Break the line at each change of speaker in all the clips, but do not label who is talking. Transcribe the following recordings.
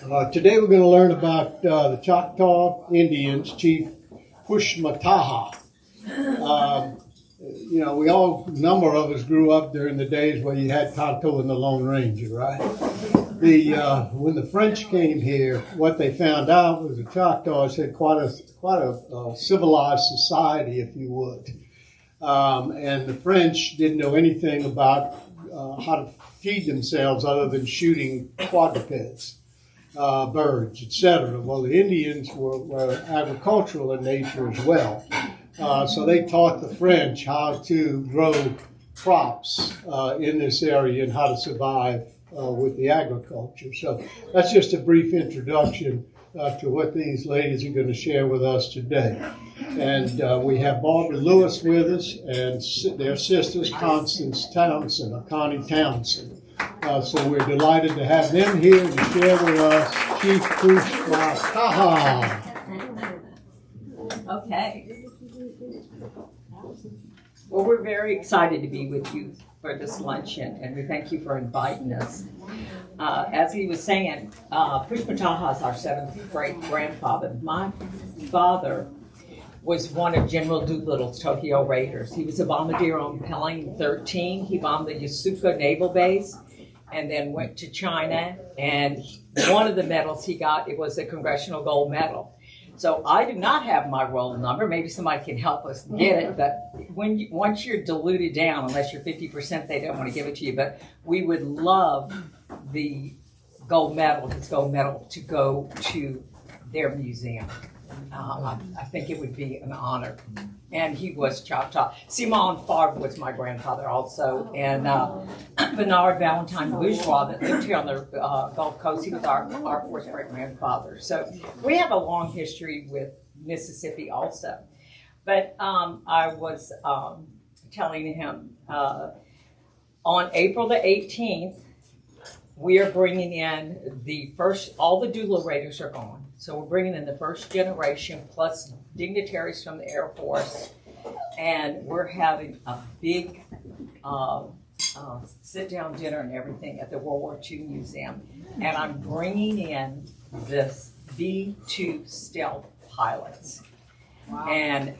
Today we're going to learn about the Choctaw Indians, Chief Pushmataha. Number of us grew up during the days where you had Tonto and the Lone Ranger, right? When the French came here, what they found out was the Choctaws had quite a civilized society, if you would. And the French didn't know anything about how to feed themselves other than shooting quadrupeds. Birds, etc. Well, the Indians were agricultural in nature as well. So they taught the French how to grow crops in this area and how to survive with the agriculture. So that's just a brief introduction to what these ladies are going to share with us today. And we have Barbara Lewis with us and their sisters, Connie Townsend. So we're delighted to have them here to share with us Chief Pushmataha.
Okay. Well, we're very excited to be with you for this luncheon, and we thank you for inviting us. As he was saying, Pushmataha is our seventh great-grandfather. My father was one of General Doolittle's Tokyo Raiders. He was a bombardier on Plane 13. He bombed the Yasuko Naval Base and then went to China. And one of the medals he got, it was a Congressional Gold Medal. So I do not have my roll number. Maybe somebody can help us get it. But once you're diluted down, unless you're 50%, they don't want to give it to you. But we would love the gold medal, his gold medal, to go to their museum. I think it would be an honor. And he was Choctaw. Simon Favre was my grandfather also. And Bernard Valentine Bourgeois that lived here on the Gulf Coast, he was our fourth great-grandfather. So we have a long history with Mississippi also. But I was telling him on April the 18th, we are bringing in all the Doolittle Raiders are gone. So we're bringing in the first generation plus dignitaries from the Air Force, and we're having a big sit-down dinner and everything at the World War II Museum. And I'm bringing in this B-2 stealth pilots. Wow. And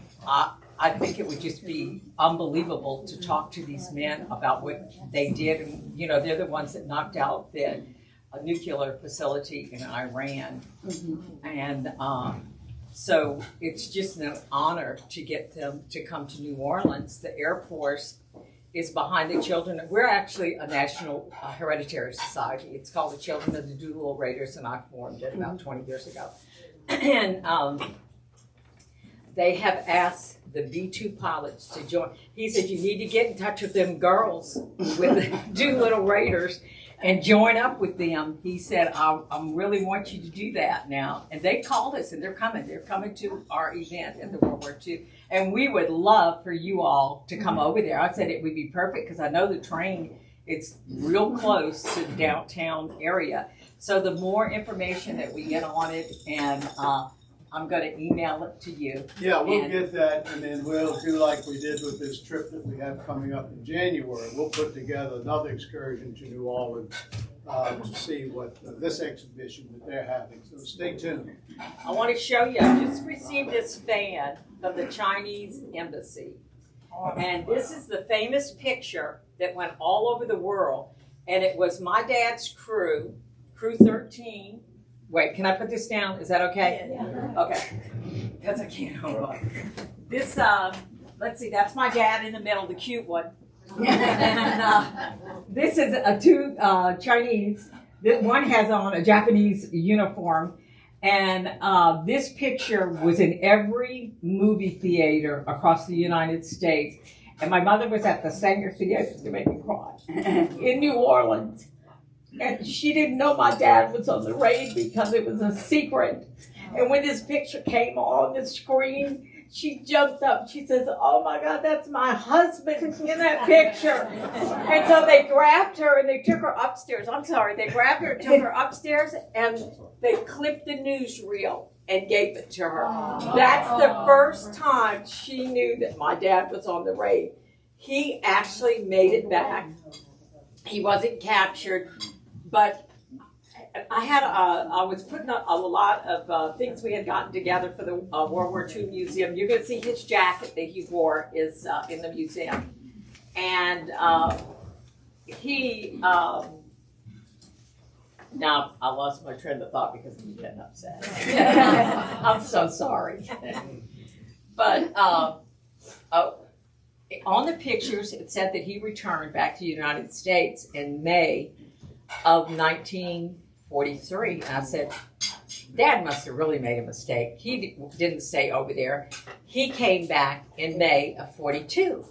I think it would just be unbelievable to talk to these men about what they did. And, they're the ones that knocked out a nuclear facility in Iran. Mm-hmm. And so it's just an honor to get them to come to New Orleans. The Air Force is behind the children. We're actually a national hereditary society. It's called the Children of the Doolittle Raiders, and I formed it about 20 years ago. And they have asked the B-2 pilots to join. He said, you need to get in touch with them girls with the Doolittle Raiders and join up with them. He said, I really want you to do that now. And they called us, and they're coming. They're coming to our event at the World War II. And we would love for you all to come over there. I said it would be perfect because I know the train, it's real close to the downtown area. So the more information that we get on it, and I'm going to email it to you.
Yeah, we'll get that, and then we'll do like we did with this trip that we have coming up in January. We'll put together another excursion to New Orleans to see what this exhibition that they're having. So stay tuned.
I want to show you. I just received this fan from the Chinese embassy. And this is the famous picture that went all over the world. And it was my dad's crew, Crew 13. Wait, can I put this down? Is that okay? Yeah. Okay. Because I can't hold on. This, let's see, that's my dad in the middle, the cute one. And this is two Chinese. One has on a Japanese uniform. And this picture was in every movie theater across the United States. And my mother was at the Sanger Theater to make me cry in New Orleans. And she didn't know my dad was on the raid because it was a secret. And when this picture came on the screen, she jumped up. She says, oh my God, that's my husband in that picture. And so they grabbed her and they took her upstairs. They grabbed her and took her upstairs and they clipped the newsreel and gave it to her. That's the first time she knew that my dad was on the raid. He actually made it back. He wasn't captured. But I was putting up a lot of things we had gotten together for the World War II Museum. You're going to see his jacket that he wore is in the museum. And he, now I lost my train of thought because he's getting upset. I'm so sorry. But on the pictures, it said that he returned back to the United States in May of 1943. And I said, Dad must have really made a mistake. He didn't stay over there. He came back in May of 42.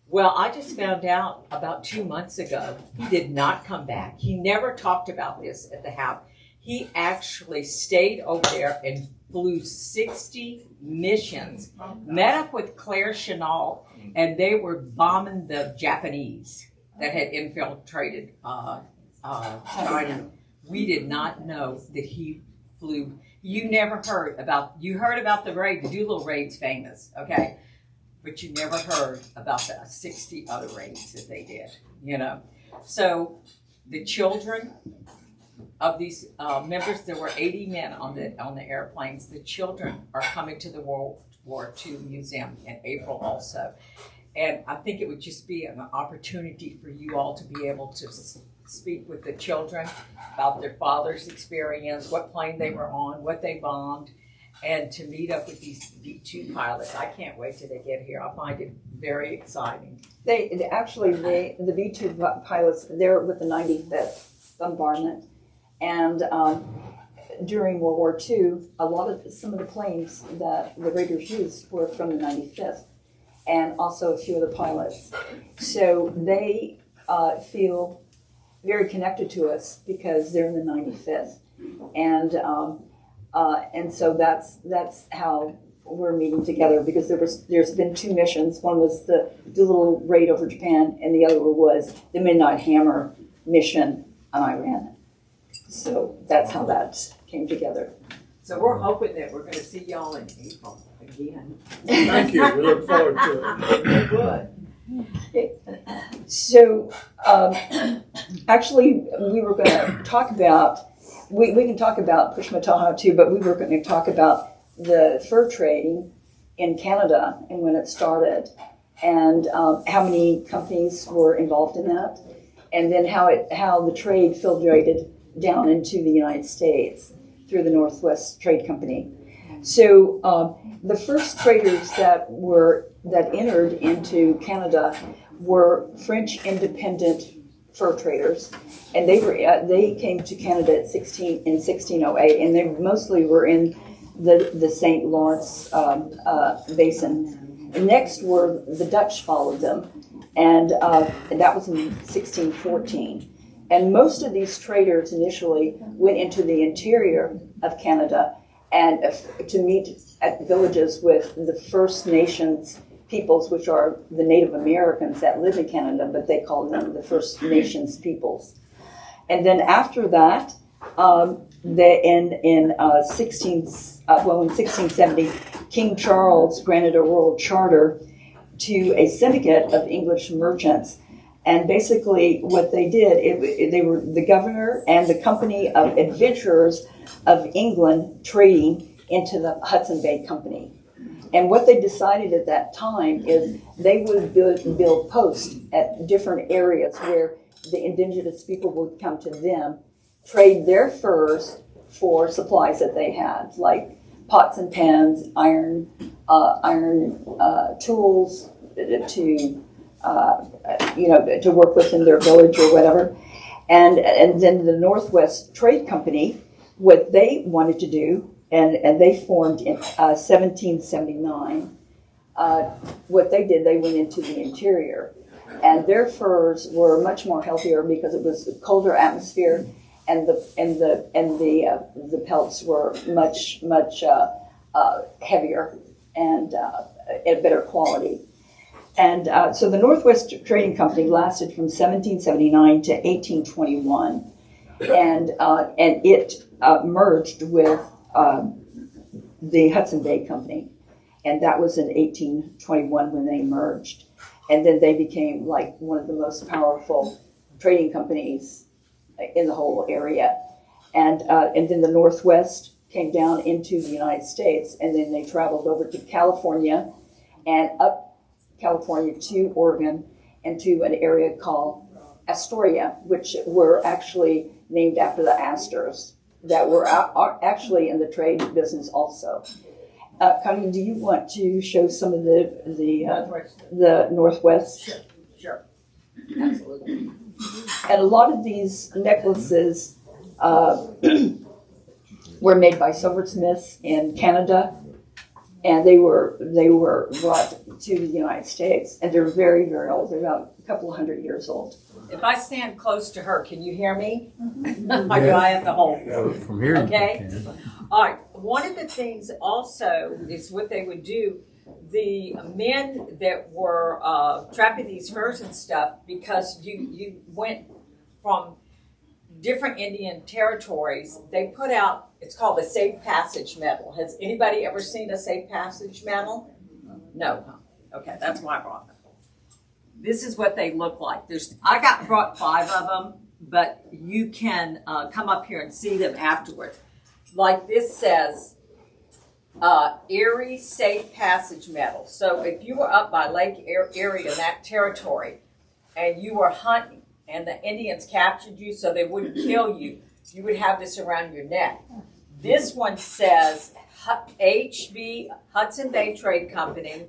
Well, I just found out about 2 months ago, he did not come back. He never talked about this at the house. He actually stayed over there and flew 60 missions, met up with Claire Chennault, and they were bombing the Japanese that had infiltrated China. We did not know that he flew. You heard about the raid. The Doolittle raid's famous, okay? But you never heard about the 60 other raids that they did, you know. So the children of these members, there were 80 men on the airplanes. The children are coming to the World War II Museum in April also. And I think it would just be an opportunity for you all to be able to speak with the children about their father's experience, what plane they were on, what they bombed, and to meet up with these B-2 pilots. I can't wait till they get here. I find it very exciting.
The B-2 pilots, they're with the 95th bombardment. And during World War II, some of the planes that the Raiders used were from the 95th, and also a few of the pilots. So they feel very connected to us because they're in the 95th. And so that's how we're meeting together, because there's been 2 missions. One was the Doolittle raid over Japan, and the other was the Midnight Hammer mission on Iran. So that's how that came together.
So we're hoping that we're going to see y'all in April again.
Thank you. We look forward to it.
So actually, we were going to talk about, we can talk about Pushmataha too, but we were going to talk about the fur trading in Canada and when it started, and how many companies were involved in that, and then how the trade filtrated down into the United States through the Northwest Trade Company. So the first traders that entered into Canada were French independent fur traders, and they came to Canada in 1608, and they mostly were in the St. Lawrence basin. And next were the Dutch followed them, and that was in 1614. And most of these traders initially went into the interior of Canada and to meet at villages with the First Nations peoples, which are the Native Americans that live in Canada, but they called them the First Nations peoples. And then after that, in 1670, King Charles granted a royal charter to a syndicate of English merchants. And basically what they did, they were the governor and the company of adventurers of England trading into the Hudson Bay Company. And what they decided at that time is they would build posts at different areas where the indigenous people would come to them, trade their furs for supplies that they had, like pots and pans, iron tools to work with in their village or whatever. And then the Northwest Trade Company, what they wanted to do, and they formed in 1779, what they did, they went into the interior. And their furs were much more healthier because it was a colder atmosphere, and the pelts were much heavier and at better quality. And so the Northwest Trading Company lasted from 1779 to 1821, and it merged with the Hudson Bay Company, and that was in 1821 when they merged. And then they became like one of the most powerful trading companies in the whole area. And then the Northwest came down into the United States, and then they traveled over to California and up California to Oregon and to an area called Astoria, which were actually named after the Astors that were actually in the trade business also. Connie, do you want to show some of the Northwest?
Sure. Absolutely.
And a lot of these necklaces were made by silversmiths in Canada, and they were brought to the United States, and they're very, very old. They're about a couple of 100 years old.
If I stand close to her, can you hear me? Or do I have to hold?
From here,
Okay. All right. One of the things also is what they would do. The men that were trapping these furs and stuff, because you went from different Indian territories, they put out, it's called a safe passage medal. Has anybody ever seen a safe passage medal? No. Okay, that's why I brought them. This is what they look like. I brought 5 of them, but you can come up here and see them afterwards. Like this says, Erie Safe Passage Medal. So if you were up by Lake Erie in that territory and you were hunting and the Indians captured you so they wouldn't kill you, you would have this around your neck. This one says HB, Hudson Bay Trade Company,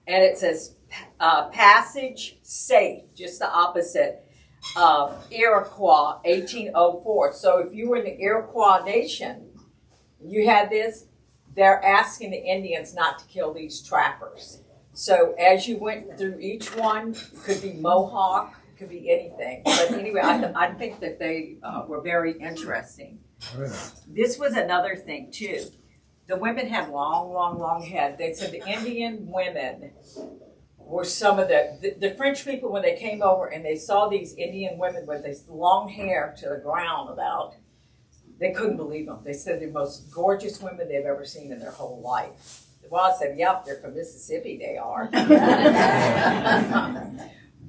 and it says Passage Safe, just the opposite. Iroquois, 1804. So if you were in the Iroquois Nation, you had this, they're asking the Indians not to kill these trappers. So as you went through each one, could be Mohawk, could be anything. But anyway, I think that they were very interesting. This was another thing too. The women had long hair. They said the Indian women were some of the French people, when they came over and they saw these Indian women with this long hair to the ground about, they couldn't believe them. They said they're the most gorgeous women they've ever seen in their whole life. Well, I said, yep, they're from Mississippi, they are.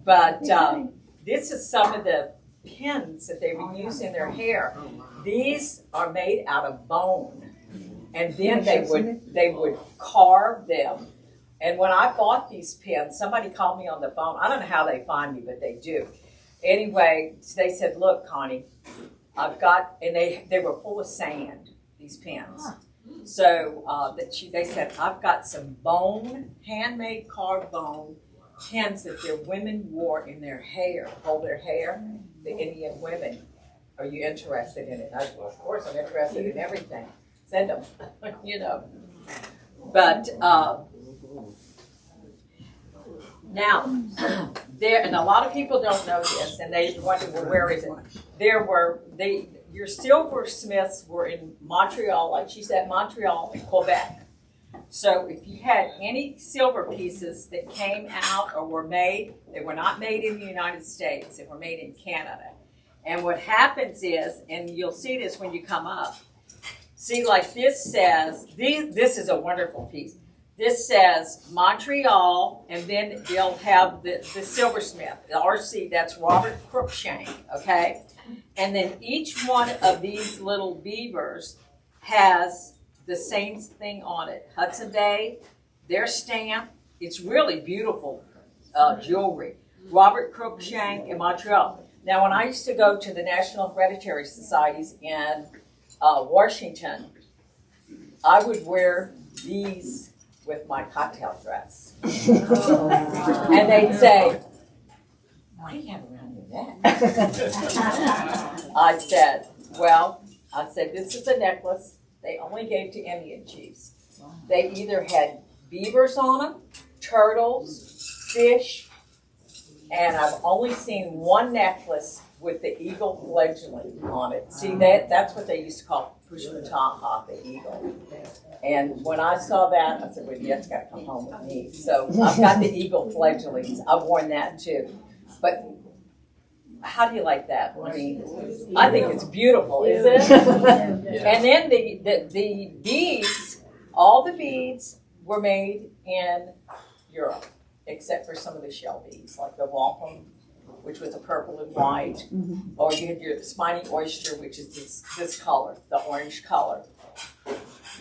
But this is some of the pins that they would use in their hair. These are made out of bone. And then they would carve them. And when I bought these pins, somebody called me on the phone. I don't know how they find me, but they do. Anyway, they said, look, Connie, I've got, and they were full of sand, these pins. So they said, I've got some bone, handmade carved bone pins that their women wore in their hair, hold their hair, the Indian women. Are you interested in it? I said, well, of course, I'm interested in everything. Send them, you know. But now, and a lot of people don't know this, and they wonder, well, where is it? Your silversmiths were in Montreal, like she said, Montreal and Quebec. So if you had any silver pieces that came out or were made, they were not made in the United States, they were made in Canada. And what happens is, and you'll see this when you come up, see, like this says, this is a wonderful piece. This says Montreal, and then they'll have the silversmith, the RC, that's Robert Cruikshank, okay? And then each one of these little beavers has the same thing on it. Hudson Bay, their stamp, it's really beautiful jewelry. Robert Cruikshank in Montreal. Now, when I used to go to the National Hereditary Societies in Washington, I would wear these with my cocktail dress. And they'd say, what do you have around your neck? I said, this is a necklace they only gave to Indian chiefs. They either had beavers on them, turtles, fish, and I've only seen one necklace with the eagle fledgling on it. See, that's what they used to call Pushmataha, the eagle. And when I saw that, I said, well, you have got to come home with me. So I've got the eagle fledglings. I've worn that too. But how do you like that? I mean, I think it's beautiful, isn't it? And then the beads, all the beads were made in Europe, except for some of the shell beads, like the wampum which was a purple and white, or you had your spiny oyster, which is this color, the orange color.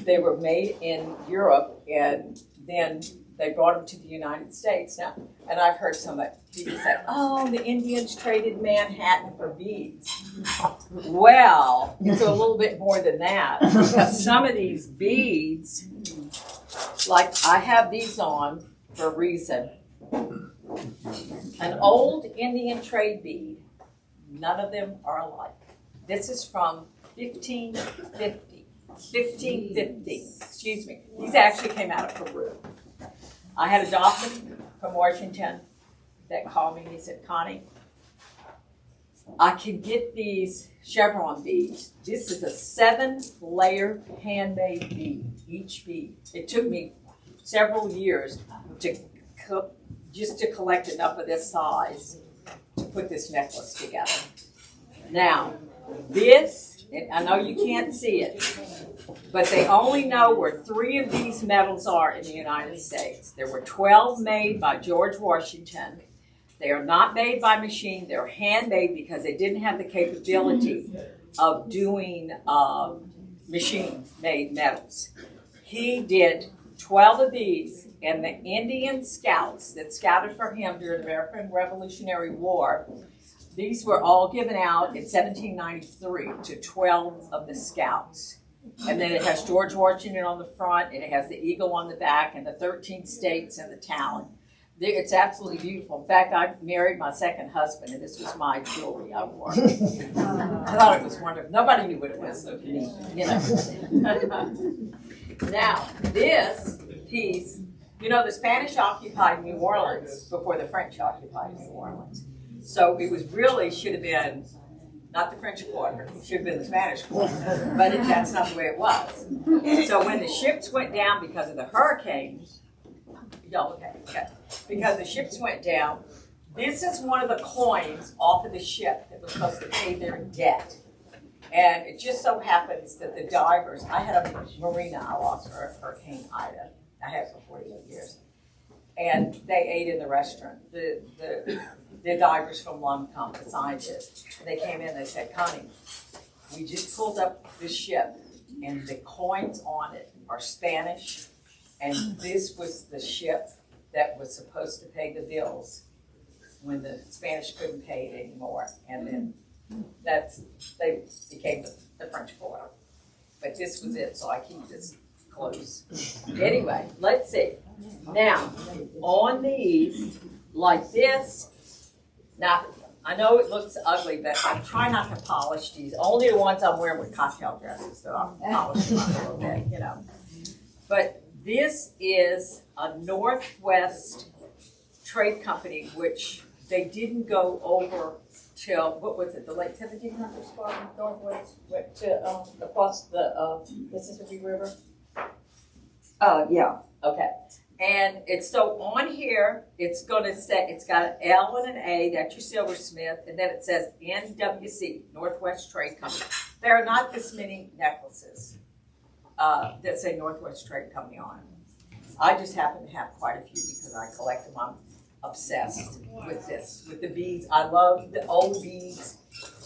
They were made in Europe, and then they brought them to the United States. Now, and I've heard some people say, "Oh, the Indians traded Manhattan for beads." Well, it's a little bit more than that, because some of these beads, like I have these on for a reason. An old Indian trade bead, none of them are alike. This is from 1550. 1550, excuse me. These actually came out of Peru. I had a doctor from Washington that called me and he said, "Connie, I can get these chevron beads. This is a 7-layer handmade bead, each bead. It took me several years just to collect enough of this size to put this necklace together." Now, this, I know you can't see it, but they only know where 3 of these medals are in the United States. There were 12 made by George Washington. They are not made by machine. They're handmade because they didn't have the capability of doing machine-made medals. He did 12 of these, and the Indian scouts that scouted for him during the American Revolutionary War, these were all given out in 1793 to 12 of the scouts. And then it has George Washington on the front, and it has the eagle on the back, and the 13 states and the talon. It's absolutely beautiful. In fact, I married my second husband, and this was my jewelry I wore. I thought it was wonderful. Nobody knew what it was, so neat, you know. Now, this piece, you know, the Spanish occupied New Orleans before the French occupied New Orleans. So it was really, should have been, not the French Quarter, it should have been the Spanish Quarter, but that's not the way it was. So when the ships went down because of the hurricanes, because the ships went down, this is one of the coins off of the ship that was supposed to pay their debt. And it just so happens that the divers, I had a marina I lost for Hurricane Ida. I had it for 48 years. And they ate in the restaurant. The divers from Lomcom, the scientists, they came in and they said, "Connie, we just pulled up this ship and the coins on it are Spanish, and this was the ship that was supposed to pay the bills when the Spanish couldn't pay it anymore." And then they became the French Quarter. But this was it, so I keep this close. Anyway, let's see. Now, on these, like this, now, I know it looks ugly, but I try not to polish these. Only the ones I'm wearing with cocktail dresses that I'll polish them up a little bit, you know. But this is a Northwest trade company, which they didn't go over till, what was it, the late 1700s, Northwest, went to across the Mississippi River?
Yeah.
Okay. And it's so on here, it's going to say, it's got an L and an A, that's your silversmith, and then it says NWC, Northwest Trade Company. There are not this many necklaces that say Northwest Trade Company on them. I just happen to have quite a few because I collect them. I'm obsessed with this, with the beads. I love the old beads,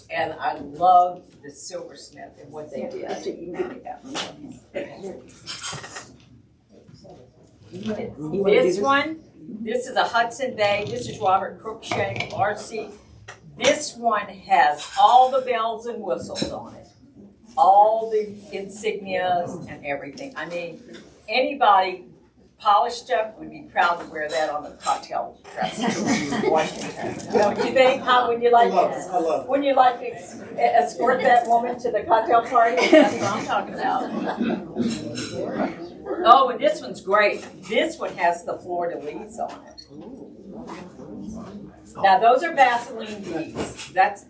and I love the silversmith and what they did. This one, this is a Hudson Bay. This is Robert Cruikshank, RC. This one has all the bells and whistles on it, all the insignias and everything. I mean, anybody polished up would be proud to wear that on a cocktail dress in Washington. Don't you think? How would you like to? Wouldn't you like to escort that woman to the cocktail party? That's what I'm talking about. Oh, and this one's great. This one has the fleur-de-lis on it. Now those are Vaseline beads. That's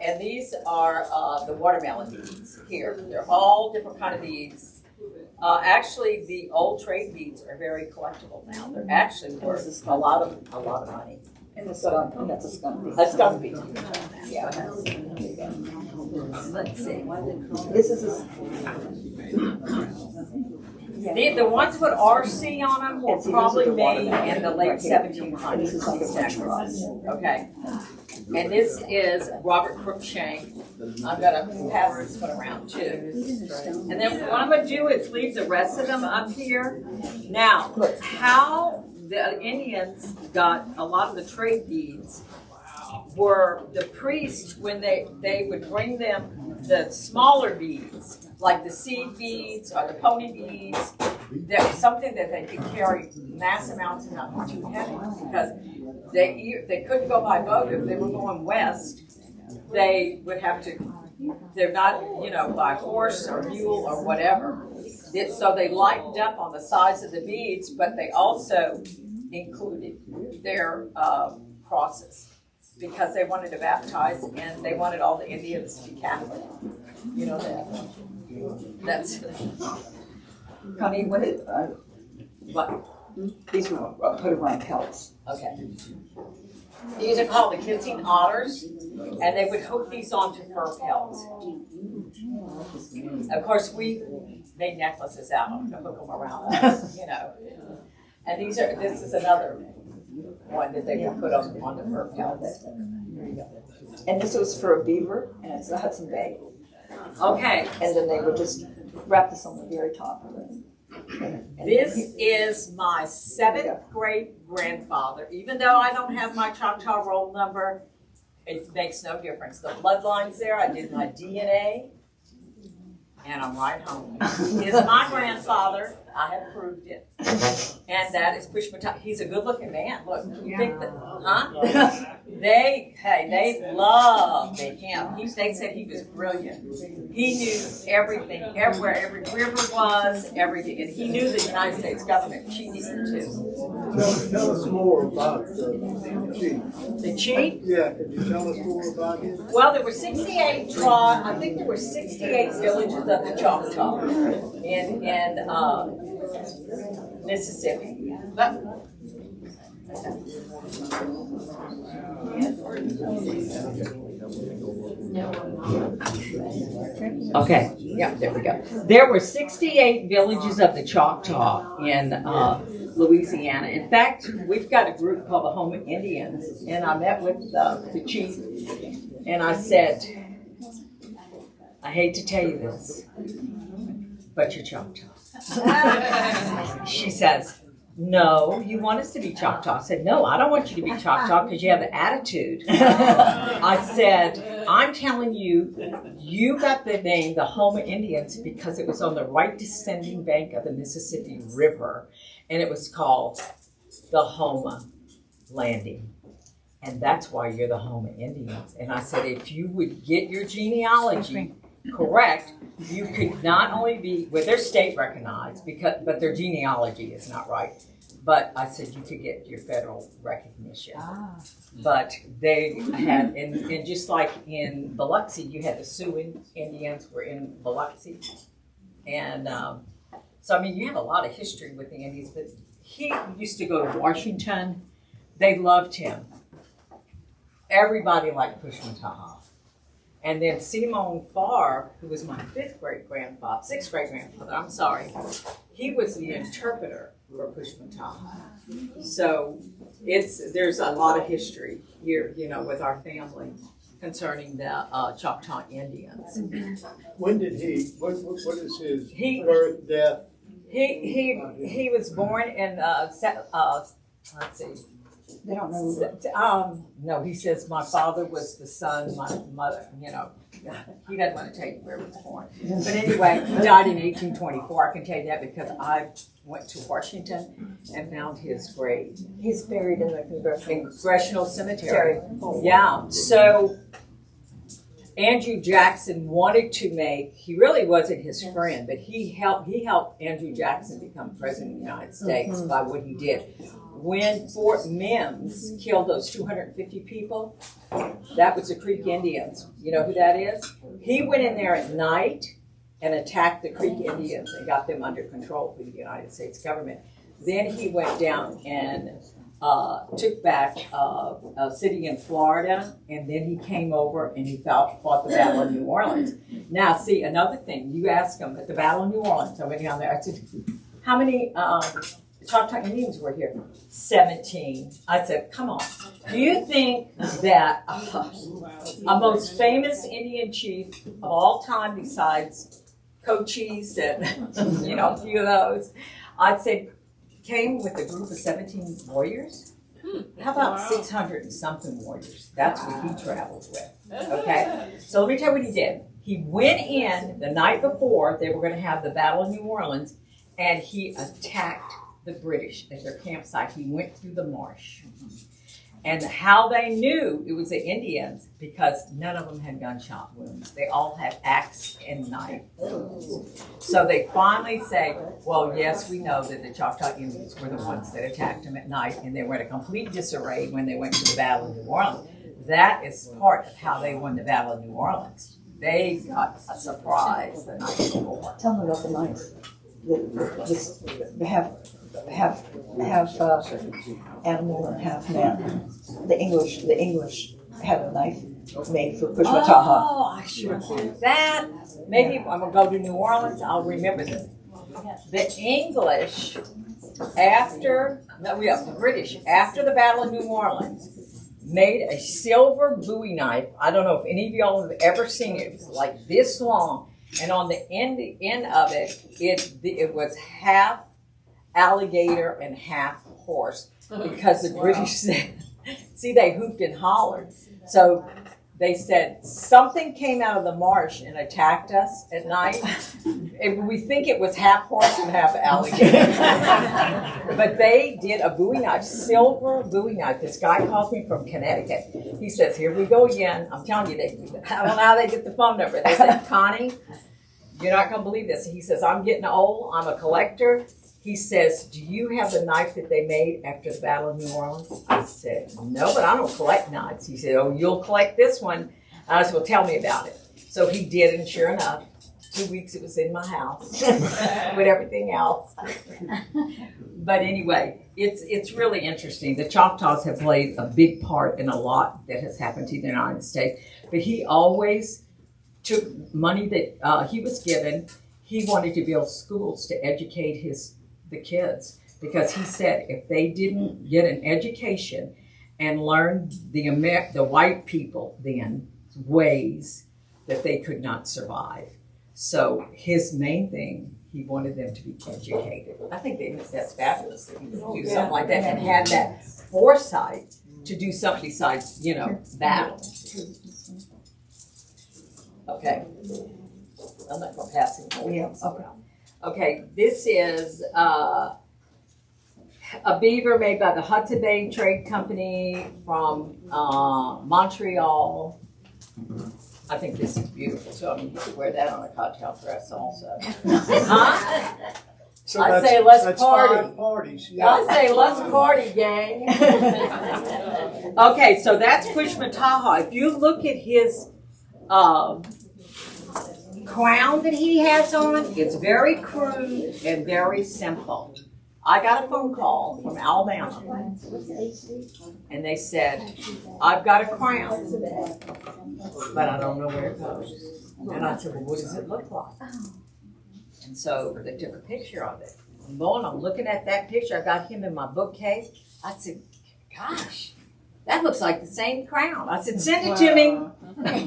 and these are the watermelon beads here. They're all different kind of beads. Actually, the old trade beads are very collectible now. They're actually worth a lot of money.
And the skunk, that's a skunk bead.
A skunk bead. Yeah.
Let's see. This is a.
The ones with RC on them were probably made in the late 1700s. Okay. And this is Robert Cruikshank. I'm gonna pass this one around too. And then what I'm gonna do is leave the rest of them up here. Now, how the Indians got a lot of the trade beads were the priests, when they would bring them the smaller beads, like the seed beads or the pony beads, that was something that they could carry mass amounts and not too heavy, because they couldn't go by boat. If they were going west, they would have to, they're not, by horse or mule or whatever. So they lightened up on the size of the beads, but they also included their crosses, because they wanted to baptize and they wanted all the Indians to be Catholic. You know that. That's
Connie,
what.
these were put around pelts.
Okay. These are called the kissing otters, and they would hook these onto fur pelts. Of course, we made necklaces out of them to hook them around us, And this is another one that they would put on the fur pelts.
And this was for a beaver, and it's the Hudson Bay.
Okay.
And then they would just wrap this on the very top of it.
This is my 7th great grandfather. Even though I don't have my Choctaw roll number, it makes no difference. The bloodline's there. I did my DNA, and I'm right home. He is my grandfather. I have proved it. And that is Pushmataha. He's a good-looking man. Look, you think that, huh? They loved him. They said he was brilliant. He knew everything, everywhere, every river was, everything. And he knew the United States government. She needed to.
Tell us more about the chief.
The chief?
Yeah, could you tell us more about him?
Well, there were 68 tribes. I think there were 68 villages of the Choctaw in Mississippi. Okay, yeah, there we go. There were 68 villages of the Choctaw in Louisiana. In fact, we've got a group called the Home Indians, and I met with the chief, and I said, I hate to tell you this, but you're Choctaw. She says, no, you want us to be Choctaw. I said, no, I don't want you to be Choctaw because you have the attitude. I said, I'm telling you, you got the name the Houma Indians because it was on the right descending bank of the Mississippi River, and it was called the Houma Landing. And that's why you're the Houma Indians. And I said, if you would get your genealogy correct, you could not only be, well, they're state recognized, but their genealogy is not right. But I said you could get your federal recognition. But they had, and just like in Biloxi, you had the Sioux Indians were in Biloxi. And so, I mean, you have a lot of history with the Indians, but he used to go to Washington. They loved him. Everybody liked Pushmataha. And then Simon Farr, who was my 6th great grandfather, I'm sorry, he was the interpreter for Pushmataha. So there's a lot of history here, with our family concerning the Choctaw Indians.
When did what is his birth, death?
He was born in, let's see.
They don't know.
No, he says my father was the son, my mother, he doesn't want to tell you where he was born. But anyway, he died in 1824. I can tell you that because I went to Washington and found his grave.
He's buried in the
Congressional Cemetery. Yeah, so Andrew Jackson wanted to he really wasn't his friend, but he helped Andrew Jackson become president of the United States by what he did. When Fort Mims killed those 250 people, that was the Creek Indians. You know who that is? He went in there at night and attacked the Creek Indians and got them under control for the United States government. Then he went down and took back a city in Florida, and then he came over and he fought the Battle of New Orleans. Now, see, another thing, you ask him at the Battle of New Orleans, I went down there, I said, how many the Choctaw Indians were here. 17. I said, come on. Do you think that a most famous Indian chief of all time besides Cochise and, a few of those, I'd say came with a group of 17 warriors? How about 600 and something warriors? That's what he traveled with. Okay? So let me tell you what he did. He went in the night before they were going to have the Battle of New Orleans, and he attacked the British at their campsite. He went through the marsh. And how they knew it was the Indians, because none of them had gunshot wounds. They all had axe and knife. So they finally say, well, yes, we know that the Choctaw Indians were the ones that attacked them at night, and they were in a complete disarray when they went to the Battle of New Orleans. That is part of how they won the Battle of New Orleans. They got a surprise the night before.
Tell them about the knife. They have animal and half man. The English had a knife made for Pushmataha.
Oh, I should have heard that. Maybe I'm gonna go to New Orleans. I'll remember this. The English, the British, after the Battle of New Orleans, made a silver Bowie knife. I don't know if any of y'all have ever seen it. It was like this long, and on the end of it, it was half alligator and half horse, because the British said, see, they hooped and hollered. So they said something came out of the marsh and attacked us at night. And we think it was half horse and half alligator. But they did a Bowie knife, silver Bowie knife. This guy calls me from Connecticut. He says, here we go again. I'm telling you, I don't know how they get the phone number. They said, Connie, you're not going to believe this. He says, I'm getting old. I'm a collector. He says, do you have the knife that they made after the Battle of New Orleans? I said, no, but I don't collect knives. He said, oh, you'll collect this one. I said, well, tell me about it. So he did, and sure enough, 2 weeks it was in my house with everything else. But anyway, it's really interesting. The Choctaws have played a big part in a lot that has happened to the United States. But he always took money that he was given. He wanted to build schools to educate the kids, because he said if they didn't get an education and learn the white people then ways, that they could not survive. So his main thing, he wanted them to be educated. I think that's fabulous that he would do something like that and had that foresight to do something besides, battle. Okay. I'm not going to pass it.
Yeah. Okay.
Okay, this is a beaver made by the Hudson Bay Trade Company from Montreal. I think this is beautiful, so you could wear that on a cocktail dress also. Huh?
So
I say let's
that's
party.
5 parties. Yeah.
I say let's party, gang. Okay, so that's Pushmataha. If you look at his crown that he has on, it's very crude and very simple. I got a phone call from Alabama, and they said, I've got a crown, but I don't know where it goes. And I said, well, what does it look like? And so they took a picture of it. I'm looking at that picture. I got him in my bookcase. I said, gosh, that looks like the same crown. I said, send it to me.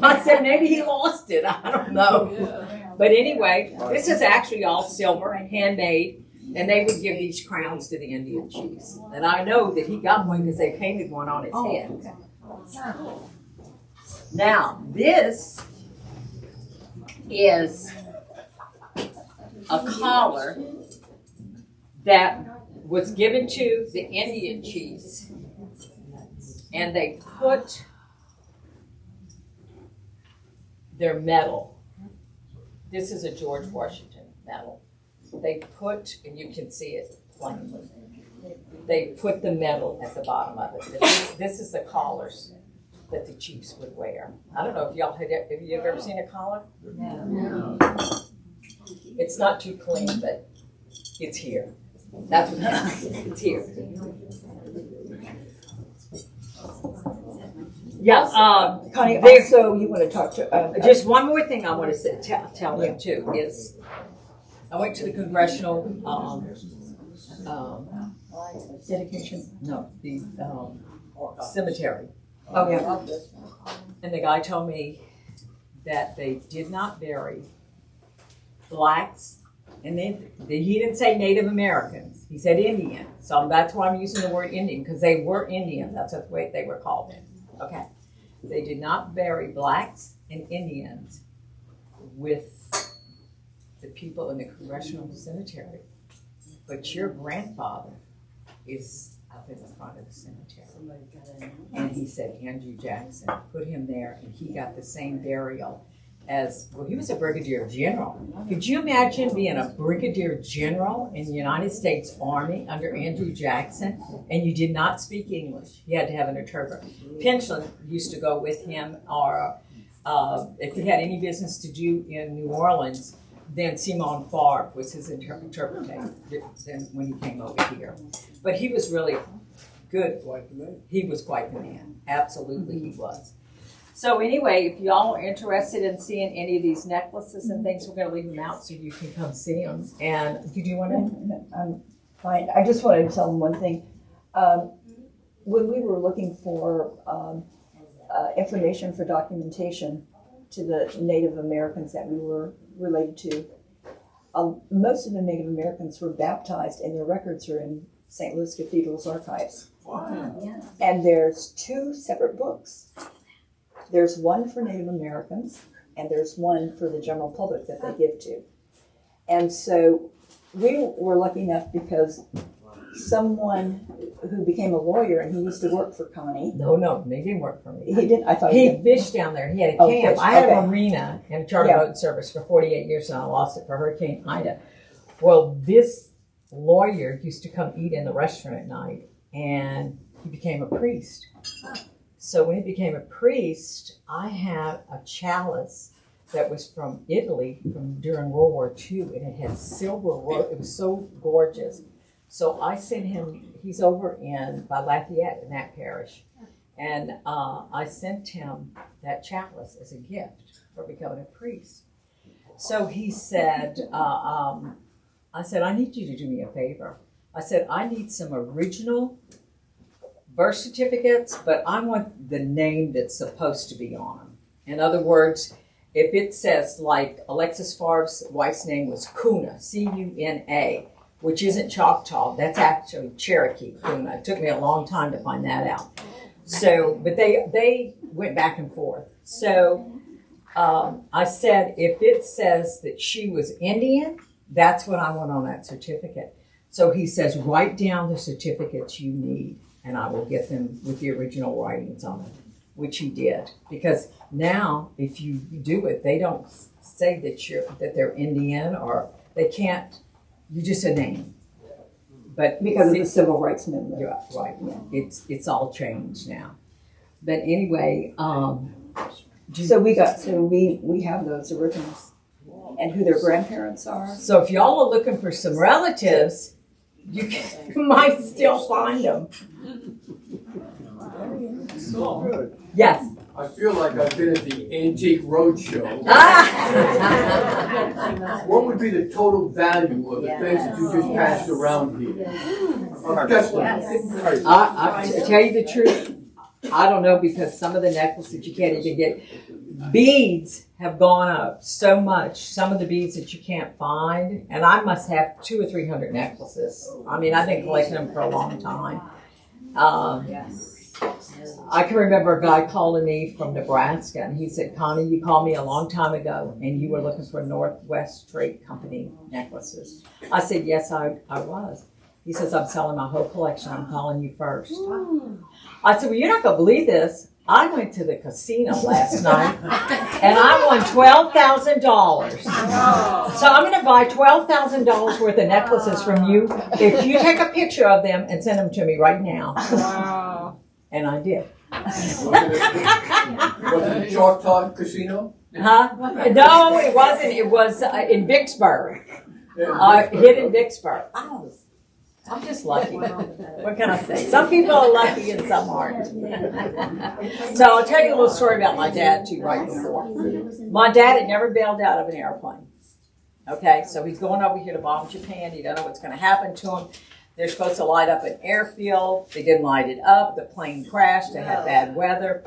I said, maybe he lost it. I don't know. But anyway, this is actually all silver, handmade, and they would give these crowns to the Indian chiefs. And I know that he got one because they painted one on his head. Now, this is a collar that was given to the Indian chiefs, and they put their medal. This is a George Washington medal. They put, and you can see it plainly, they put the medal at the bottom of it. This is the collars that the chiefs would wear. I don't know if y'all have you ever seen a collar? No. It's not too clean, but it's here. That's what it is. It's here. Yes,
Connie, also you want to talk to
just one more thing I want to tell them too is I went to the Congressional
Dedication.
no, the cemetery.
Oh, yeah.
And the guy told me that they did not bury blacks, and he didn't say Native Americans. He said Indian. So that's why I'm using the word Indian, because they were Indian. That's the way they were called. Okay. They did not bury blacks and Indians with the people in the Congressional Cemetery. But your grandfather is up in the front of the cemetery. And he said Andrew Jackson put him there, and he got the same burial as, well, he was a Brigadier General. Could you imagine being a Brigadier General in the United States Army under Andrew Jackson, and you did not speak English? You had to have an interpreter. Pinchland used to go with him, or if he had any business to do in New Orleans, then Simon Favre was his interpreter when he came over here. But he was really good. He was quite the man. Absolutely he was. So anyway, if y'all are interested in seeing any of these necklaces and things, we're going to leave them out so you can come see them. And did you want to?
I'm fine. I just wanted to tell them one thing. When we were looking for information for documentation to the Native Americans that we were related to, most of the Native Americans were baptized, and their records are in St. Louis Cathedral's archives.
Wow.
And there's 2 separate books. There's one for Native Americans, and there's one for the general public that they give to. And so we were lucky enough because someone who became a lawyer, and he used to work for Connie.
No, they didn't work for me.
He did. I thought
He
did.
fished down there. He had a
Oh,
camp.
fish,
I had
okay.
a marina and a charter
Yeah.
boat service for 48 years, and I lost it for Hurricane Ida. Well, this lawyer used to come eat in the restaurant at night, and he became a priest. So when he became a priest, I had a chalice that was from Italy from during World War II, and it had silver. It was so gorgeous. So I sent him. He's over by Lafayette in that parish, and I sent him that chalice as a gift for becoming a priest. So he said, I said, I need you to do me a favor. I said, I need some original birth certificates, but I want the name that's supposed to be on them. In other words, if it says, like, Alexis Favre's wife's name was Cuna, C-U-N-A, which isn't Choctaw, that's actually Cherokee, Cuna. It took me a long time to find that out. So, but they went back and forth. So I said, if it says that she was Indian, that's what I want on that certificate. So he says, write down the certificates you need, and I will get them with the original writings on them, which he did. Because now, if you do it, they don't say that they're Indian, or they can't. You're just a name. But
Because of the civil rights movement.
yeah, right. Yeah. It's all changed now. But anyway,
So we have those originals and who their grandparents are.
so if y'all are looking for some relatives, you might still find them.
So good.
Yes.
I feel like I've been at the Antique Roadshow. What would be the total value of the things that you just passed around here?
To tell you the truth, I don't know, because some of the necklaces you can't even get. Beads have gone up so much. Some of the beads that you can't find, and I must have 200 or 300 necklaces. I mean, I've been collecting them for a long time. I can remember a guy calling me from Nebraska, and he said, Connie, you called me a long time ago, and you were looking for Northwest Trade Company necklaces. I said, yes, I was. He says, I'm selling my whole collection. I'm calling you first. I said, well, you're not going to believe this. I went to the casino last night, and I won $12,000. So I'm going to buy $12,000 worth of necklaces from you if you take a picture of them and send them to me right now.
Wow.
And I did.
Was it a Choctaw casino?
Huh? No, it wasn't. It was in Vicksburg. Hid in Vicksburg. I'm just lucky. What can I say? Some people are lucky and some aren't. So I'll tell you a little story about my dad, too, right before. My dad had never bailed out of an airplane. Okay, so he's going over here to bomb Japan. He doesn't know what's going to happen to him. They're supposed to light up an airfield. They didn't light it up. The plane crashed. They had bad weather.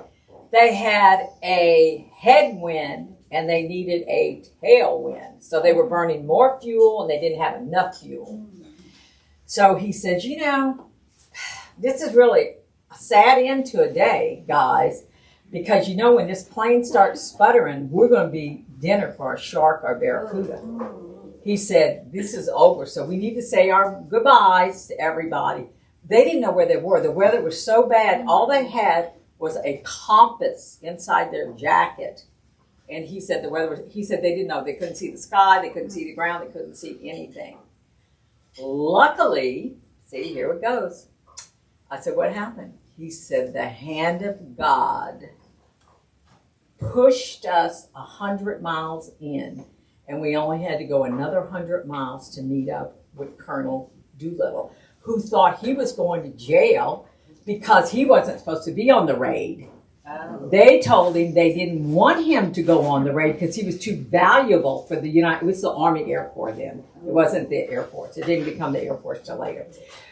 They had a headwind and they needed a tailwind. So they were burning more fuel and they didn't have enough fuel. So he said, you know, this is really a sad end to a day, guys, because you know when this plane starts sputtering, we're going to be dinner for a shark or barracuda. He said, this is over, so we need to say our goodbyes to everybody. They didn't know where they were. The weather was so bad, all they had was a compass inside their jacket. And he said he said they didn't know. They couldn't see the sky, they couldn't see the ground, they couldn't see anything. Luckily, see, here it goes. I said, what happened? He said, the hand of God pushed us 100 miles in, and we only had to go another 100 miles to meet up with Colonel Doolittle, who thought he was going to jail because he wasn't supposed to be on the raid. They told him they didn't want him to go on the raid because he was too valuable for it was the Army Air Corps then. It wasn't the Air Force. It didn't become the Air Force till later.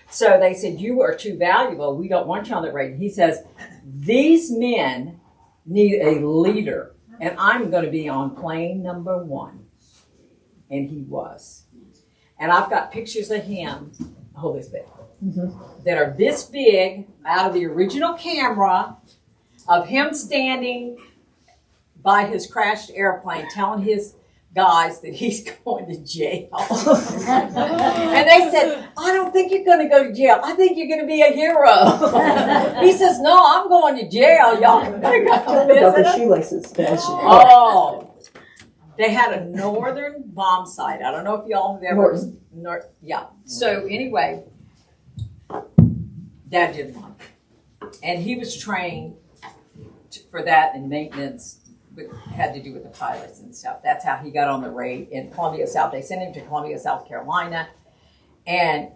So they said, you are too valuable. We don't want you on the raid. And he says, these men need a leader, and I'm going to be on plane number 1. And he was. And I've got pictures of him, hold this big, that are this big out of the original camera of him standing by his crashed airplane telling his guys that he's going to jail. And they said, I don't think you're going to go to jail. I think you're going to be a hero. He says, no, I'm going to jail. Y'all can go
About
visit
the
us.
shoelaces.
Oh, they had a northern bomb site. I don't know if y'all have ever. Yeah. So anyway, Dad didn't want it. And he was trained for that and maintenance, but had to do with the pilots and stuff. That's how he got on the raid in Columbia, South. They sent him to Columbia, South Carolina. And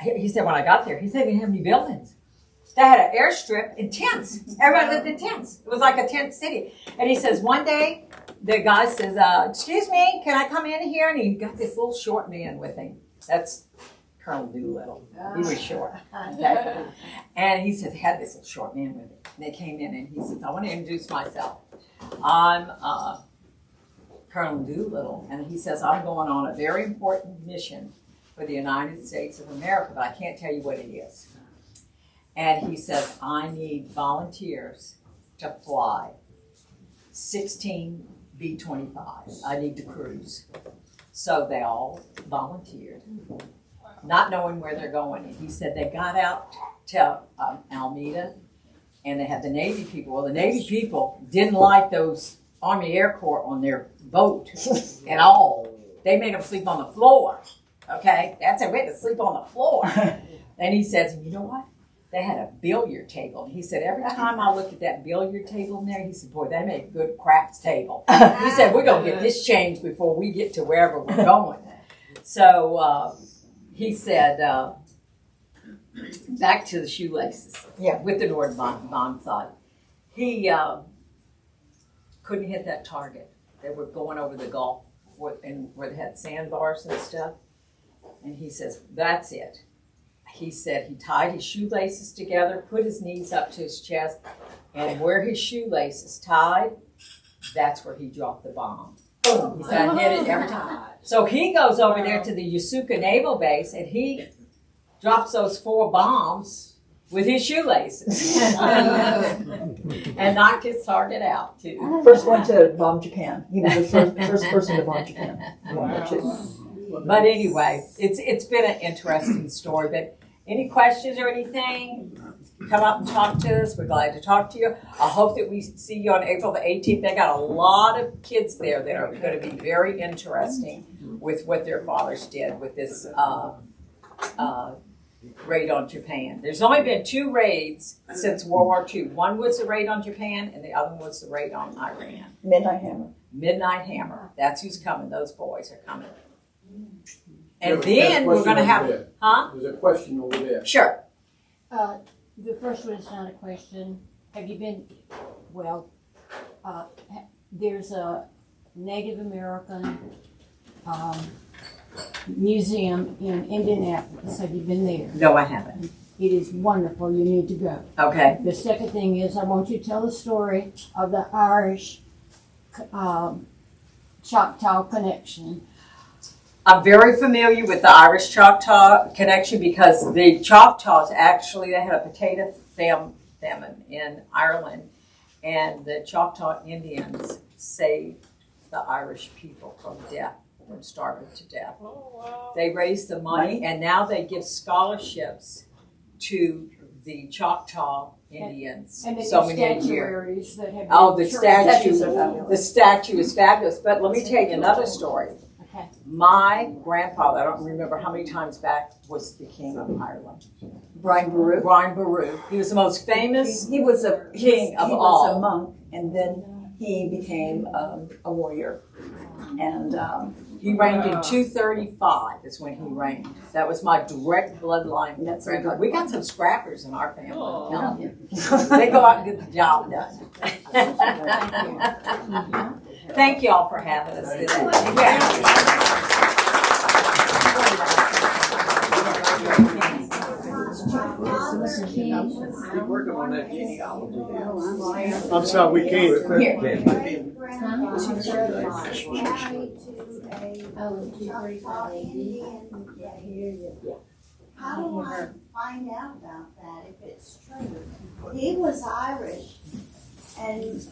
he said, when I got there, he said they didn't have any buildings. They had an airstrip in tents. Everybody lived in tents. It was like a tent city. And he says, one day, the guy says, excuse me, can I come in here? And he got this little short man with him. That's Colonel Doolittle. He was short. Okay? And he says, had this little short man with him. And they came in and he says, I want to introduce myself. I'm Colonel Doolittle. And he says, I'm going on a very important mission for the United States of America, but I can't tell you what it is. And he says, I need volunteers to fly 16 B-25s. I need to cruise. So they all volunteered, not knowing where they're going. And he said they got out to Almeida, and they had the Navy people. Well, the Navy people didn't like those Army Air Corps on their boat at all. They made them sleep on the floor. Okay? That's it. We had to sleep on the floor. And he says, you know what? They had a billiard table. And he said, every time I looked at that billiard table in there, he said, boy, they made a good craps table. He said, we're going to get this changed before we get to wherever we're going. So he said, back to the shoelaces with the Nord bomb site. He couldn't hit that target. They were going over the Gulf where they had sandbars and stuff. And he says, that's it. He said he tied his shoelaces together, put his knees up to his chest, and where his shoelaces tied, that's where he dropped the bomb. Boom. He said, I hit it every time. So he goes over there to the Yosuka Naval Base, and he drops those 4 bombs with his shoelaces. And knocked his target out, too.
First one to bomb Japan. He was the first person to bomb Japan.
But anyway, it's been an interesting story. But any questions or anything, come up and talk to us. We're glad to talk to you. I hope that we see you on April the 18th. They got a lot of kids there that are going to be very interesting with what their fathers did with this raid on Japan. There's only been 2 raids since World War II. One was the raid on Japan, and the other one was the raid on Iran.
Midnight Hammer.
Midnight Hammer. That's who's coming. Those boys are coming. And then we're going to have, huh?
There's a question over there.
Sure.
The first one is not a question. Have you been, there's a Native American museum in Indianapolis. Have you been there?
No, I haven't.
It is wonderful. You need to go.
Okay.
The second thing is I want you to tell the story of the Irish Choctaw connection.
I'm very familiar with the Irish Choctaw connection because the Choctaws actually, they had a potato famine in Ireland, and the Choctaw Indians saved the Irish people from death, from starving to death. They raised the money, and now they give scholarships to the Choctaw Indians.
And
so
the
many a year.
statuaries that have
Oh, the
been
Statues are fabulous.
The statue is fabulous. But let me tell you another story.
Okay.
My grandfather, I don't remember how many times back, was the king of Ireland.
Brian Baruch.
Brian Baruch. He was the most famous.
He was a
King of
he was
all.
a monk, and then he became a warrior. And
He reigned in 235 is when he reigned. That was my direct bloodline.
That's
grandfather.
right.
We got some scrappers in our family. They go out and get the job done. Thank you all for having us
Keep working on that genealogy.
I'm sorry, we can't.
I don't want to find out about that if it's true. He was Irish, and his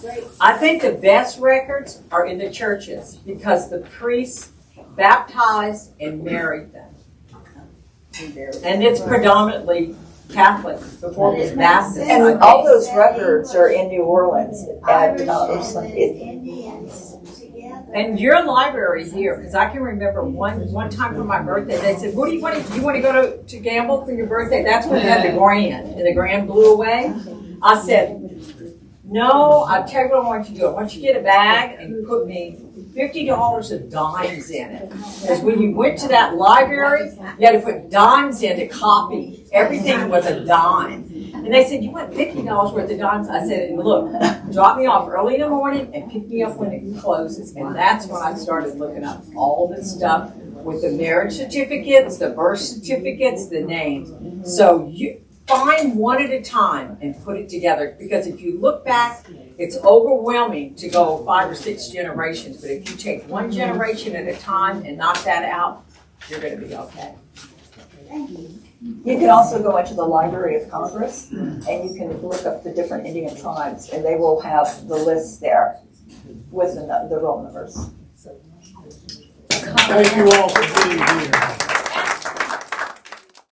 great.
I think the best records are in the churches because the priests baptized and married them. And it's predominantly Catholic before it was Baptist.
and all those records are in New Orleans at
Irish and Indians together.
And your library here, because I can remember one time for my birthday, they said, "What do you want? Do you want to go to gamble for your birthday?" That's when they had the grand, and the grand blew away. I said, "No, I'll tell you what I want you to do. I want you to get a bag and put me $50 of dimes in it. Because when you went to that library, you had to put dimes in to copy. Everything was a dime." And they said, "You want $50 worth of dimes?" I said, "Look, drop me off early in the morning and pick me up when it closes." And that's when I started looking up all the stuff with the marriage certificates, the birth certificates, the names. So you find one at a time and put it together. Because if you look back, it's overwhelming to go 5 or 6 generations. But if you take one generation at a time and knock that out, you're going to be okay.
You can also go into the Library of Congress and you can look up the different Indian tribes, and they will have the lists there with the roll numbers.
Thank you all for being here.